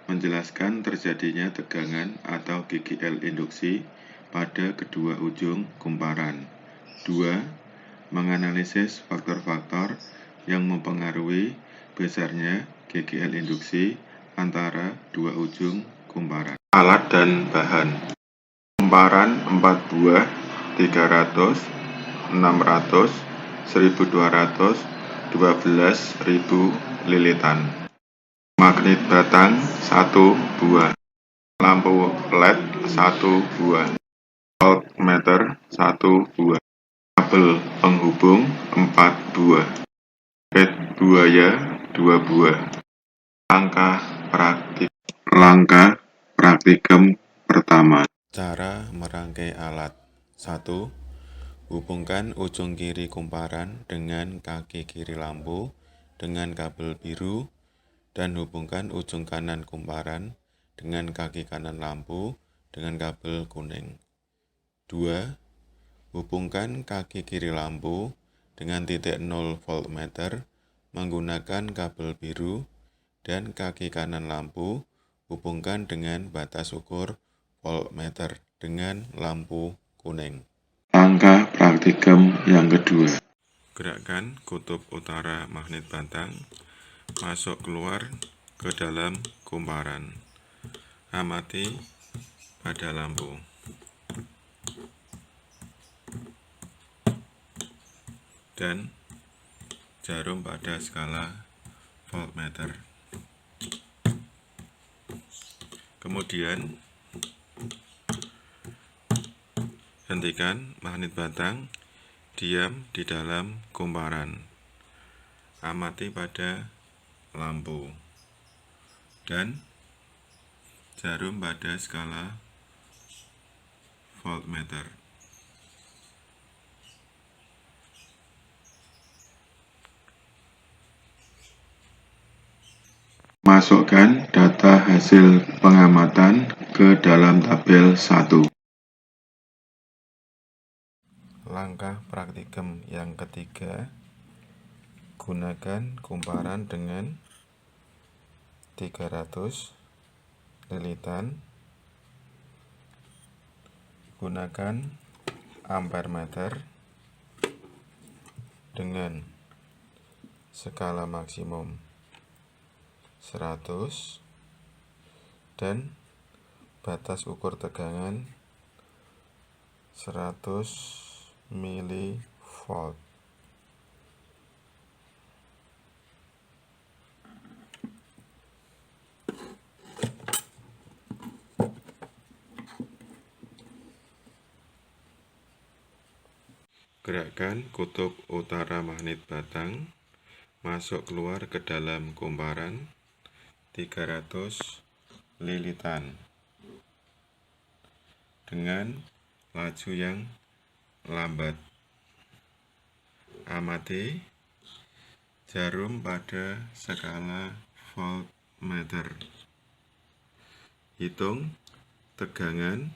menjelaskan terjadinya tegangan atau GGL induksi pada kedua ujung kumparan. 2. Menganalisis faktor-faktor yang mempengaruhi besarnya GGL induksi antara dua ujung kumparan. Alat dan bahan. Kumparan 4 buah, 300, 600, 1200, 12.000 lilitan. Magnet batang 1 buah. Lampu LED 1 buah. Voltmeter 1 buah. Kabel penghubung 4 buah. Pet buaya 2 buah. Langkah praktikum pertama. Cara merangkai alat. 1. Hubungkan ujung kiri kumparan dengan kaki kiri lampu dengan kabel biru dan hubungkan ujung kanan kumparan dengan kaki kanan lampu dengan kabel kuning. 2. Hubungkan kaki kiri lampu dengan titik 0 voltmeter menggunakan kabel biru dan kaki kanan lampu hubungkan dengan batas ukur voltmeter dengan lampu kuning. Langkah praktikum yang kedua. Gerakkan kutub utara magnet batang masuk keluar ke dalam kumparan. Amati pada lampu. Dan jarum pada skala voltmeter. Kemudian hentikan magnet batang diam di dalam kumparan. Amati pada lampu dan jarum pada skala voltmeter. Masukkan data hasil pengamatan ke dalam tabel 1. Langkah praktikum yang ketiga. Gunakan kumparan dengan 300 lilitan. Gunakan ampermeter dengan skala maksimum 100 dan batas ukur tegangan 100 mV. Gerakkan kutub utara magnet batang masuk keluar ke dalam kumparan 300 lilitan dengan laju yang lambat. Amati jarum pada skala voltmeter. Hitung tegangan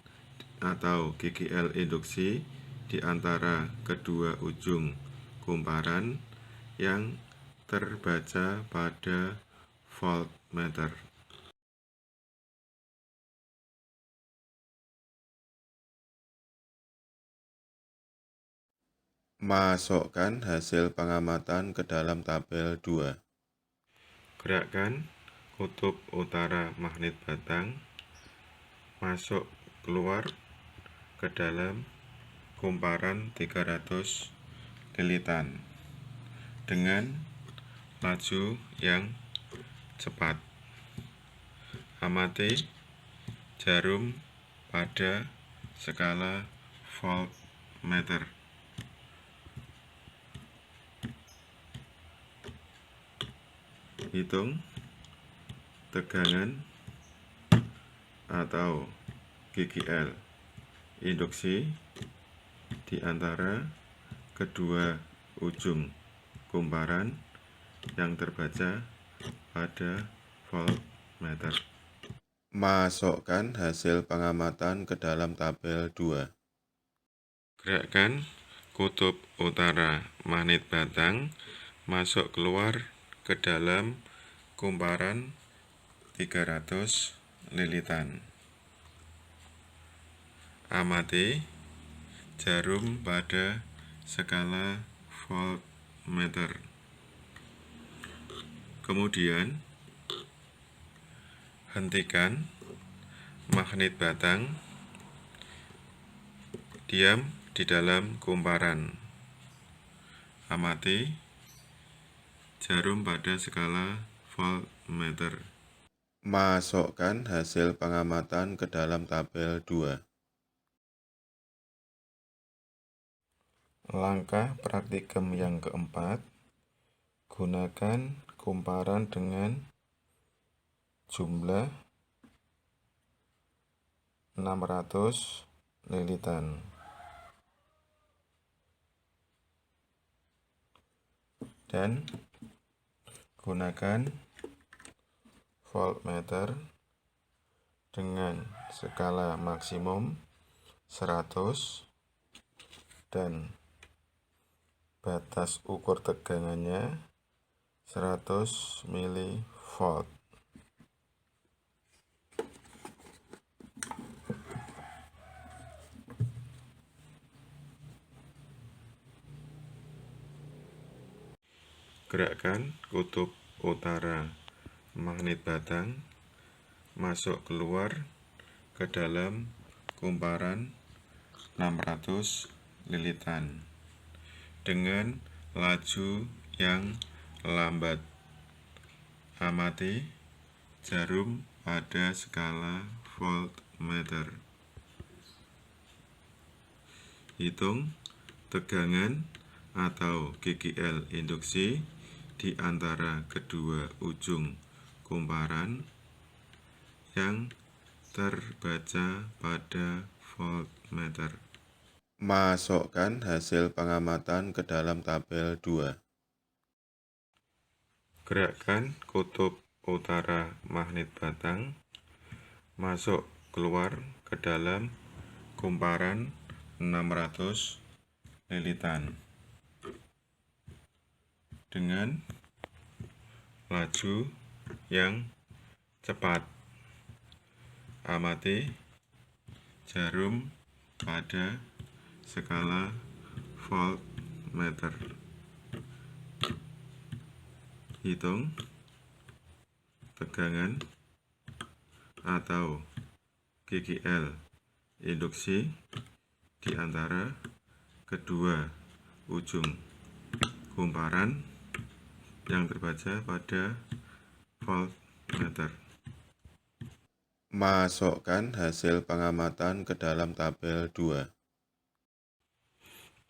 atau GGL induksi di antara kedua ujung kumparan yang terbaca pada voltmeter. Masukkan hasil pengamatan ke dalam tabel 2. Gerakkan kutub utara magnet batang masuk keluar ke dalam kumparan 300 lilitan dengan laju yang cepat. Amati jarum pada skala voltmeter. Hitung tegangan atau GGL induksi di antara kedua ujung kumparan yang terbaca pada voltmeter. Masukkan hasil pengamatan ke dalam tabel 2. Gerakkan kutub utara magnet batang masuk keluar ke dalam kumparan 300 lilitan. Amati jarum pada skala voltmeter. Kemudian hentikan magnet batang, diam di dalam kumparan. Amati jarum pada skala voltmeter. Masukkan hasil pengamatan ke dalam tabel 2. Langkah praktikum yang keempat, gunakan kumparan dengan jumlah 600 lilitan. Dan gunakan voltmeter dengan skala maksimum 100 dan batas ukur tegangannya 100 mV. Gerakkan kutub utara magnet batang masuk keluar ke dalam kumparan 600 lilitan dengan laju yang lambat. Amati jarum pada skala voltmeter. Hitung tegangan atau GGL induksi di antara kedua ujung kumparan yang terbaca pada voltmeter. Masukkan hasil pengamatan ke dalam tabel 2. Gerakkan kutub utara magnet batang masuk keluar ke dalam kumparan 600 lilitan dengan laju yang cepat. Amati jarum pada skala voltmeter. Hitung tegangan atau GGL induksi di antara kedua ujung kumparan yang terbaca pada voltmeter. Masukkan hasil pengamatan ke dalam tabel 2.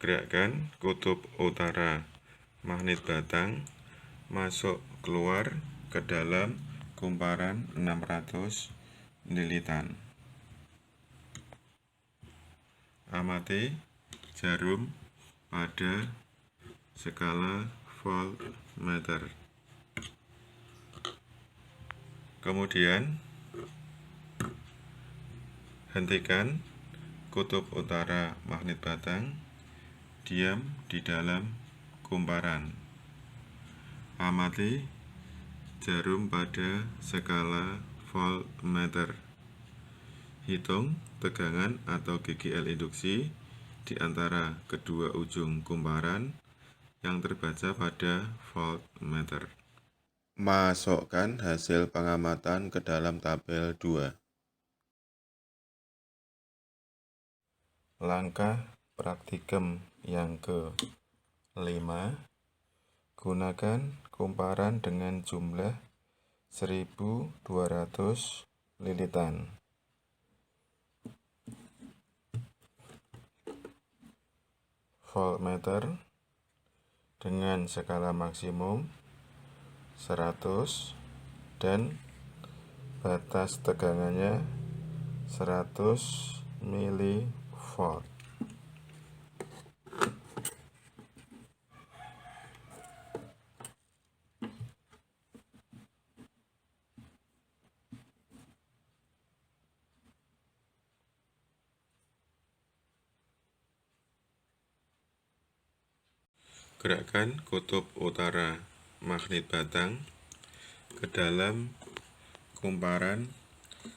Gerakkan kutub utara magnet batang masuk keluar ke dalam kumparan 600 lilitan. Amati jarum pada skala voltmeter. Kemudian hentikan kutub utara magnet batang, diam di dalam kumparan. Amati jarum pada skala voltmeter. Hitung tegangan atau GGL induksi di antara kedua ujung kumparan yang terbaca pada voltmeter. Masukkan hasil pengamatan ke dalam tabel 2. Langkah praktikum yang ke-5, gunakan kumparan dengan jumlah 1200 lilitan. Voltmeter dengan skala maksimum 100 dan batas tegangannya 100 mV. Gerakkan kutub utara magnet batang ke dalam kumparan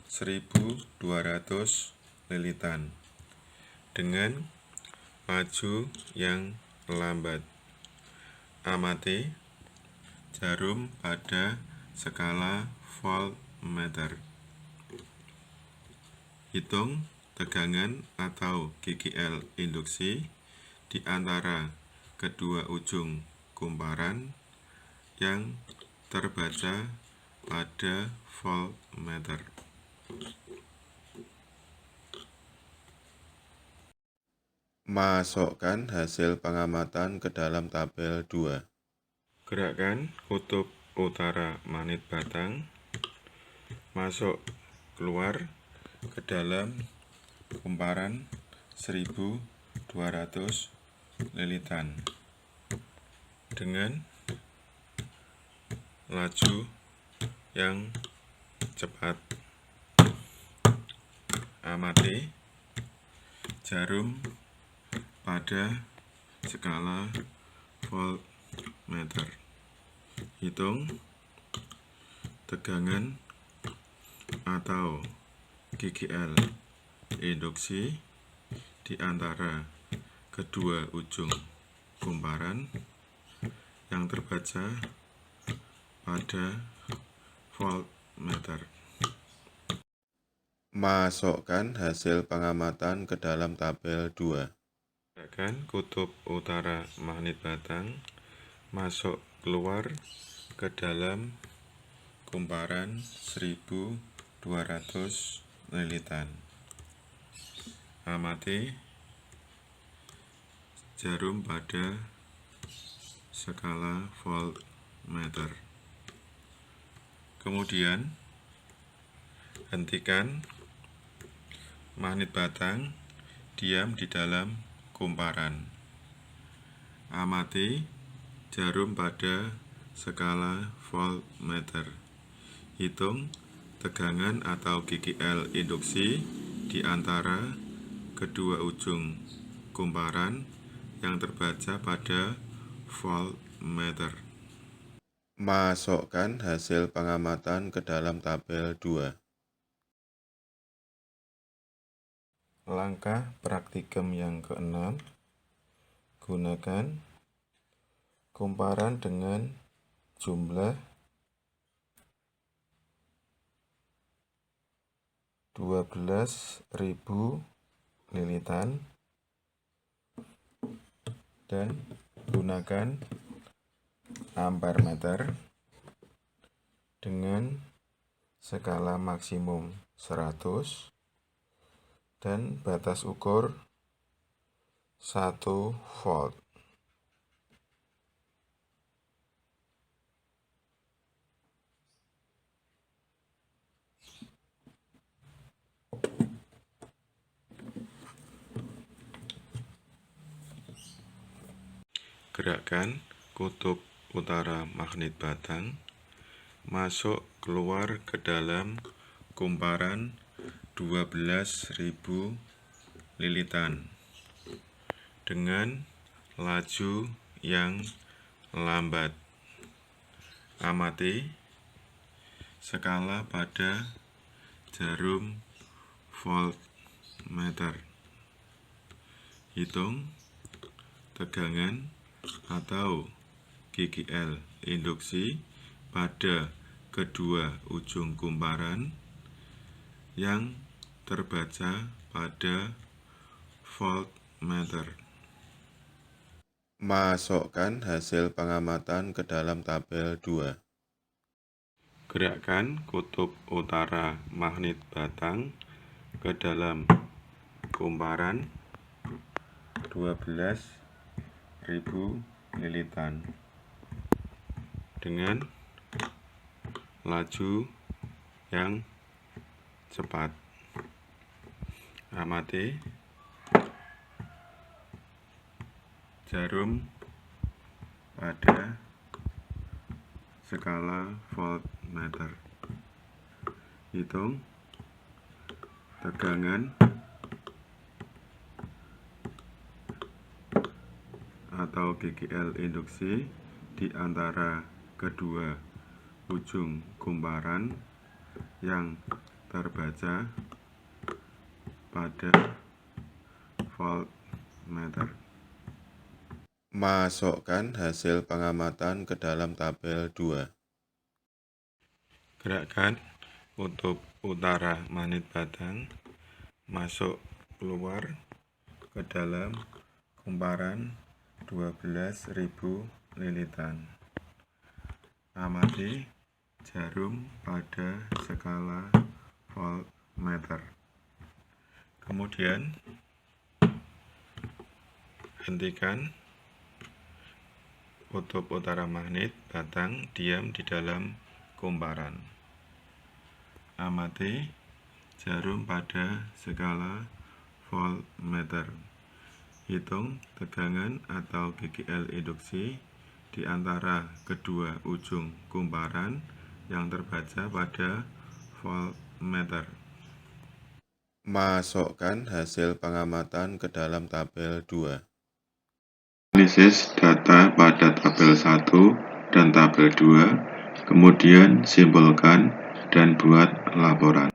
1200 lilitan dengan laju yang lambat. Amati jarum pada skala voltmeter. Hitung tegangan atau GGL induksi di antara kedua ujung kumparan yang terbaca pada voltmeter. Masukkan hasil pengamatan ke dalam tabel 2. Gerakkan kutub utara magnet batang masuk keluar ke dalam kumparan 1200 lilitan dengan laju yang cepat. Amati jarum pada skala voltmeter. Hitung tegangan atau GGL induksi di antara kedua ujung kumparan yang terbaca pada voltmeter. Masukkan hasil pengamatan ke dalam tabel 2. Gerakkan kutub utara magnet batang masuk keluar ke dalam kumparan 1200 lilitan. Amati jarum pada skala voltmeter. Kemudian hentikan magnet batang diam di dalam kumparan. Amati jarum pada skala voltmeter. Hitung tegangan atau GGL induksi di antara kedua ujung kumparan yang terbaca pada voltmeter. Masukkan hasil pengamatan ke dalam tabel 2. Langkah praktikum yang ke-6, gunakan kumparan dengan jumlah 12.000 lilitan dan gunakan ampermeter dengan skala maksimum 100 dan batas ukur 1 volt. Gerakkan kutub utara magnet batang masuk keluar ke dalam kumparan 12.000 lilitan dengan laju yang lambat. Amati skala pada jarum voltmeter. Hitung tegangan atau GGL induksi pada kedua ujung kumparan yang terbaca pada voltmeter. Masukkan hasil pengamatan ke dalam tabel 2. Gerakkan kutub utara magnet batang ke dalam kumparan 12.000 lilitan dengan laju yang cepat. Amati jarum pada skala voltmeter. Hitung tegangan atau GGL induksi di antara kedua ujung kumparan yang terbaca pada voltmeter. Masukkan hasil pengamatan ke dalam tabel 2. Gerakan kutub utara magnet batang masuk keluar ke dalam kumparan 12.000 lilitan. Amati jarum pada skala voltmeter. Kemudian hentikan kutub utara magnet batang diam di dalam kumparan. Amati jarum pada skala voltmeter. Hitung tegangan atau GGL induksi di antara kedua ujung kumparan yang terbaca pada voltmeter. Masukkan hasil pengamatan ke dalam tabel 2. Analisis data pada tabel 1 dan tabel 2, kemudian simpulkan dan buat laporan.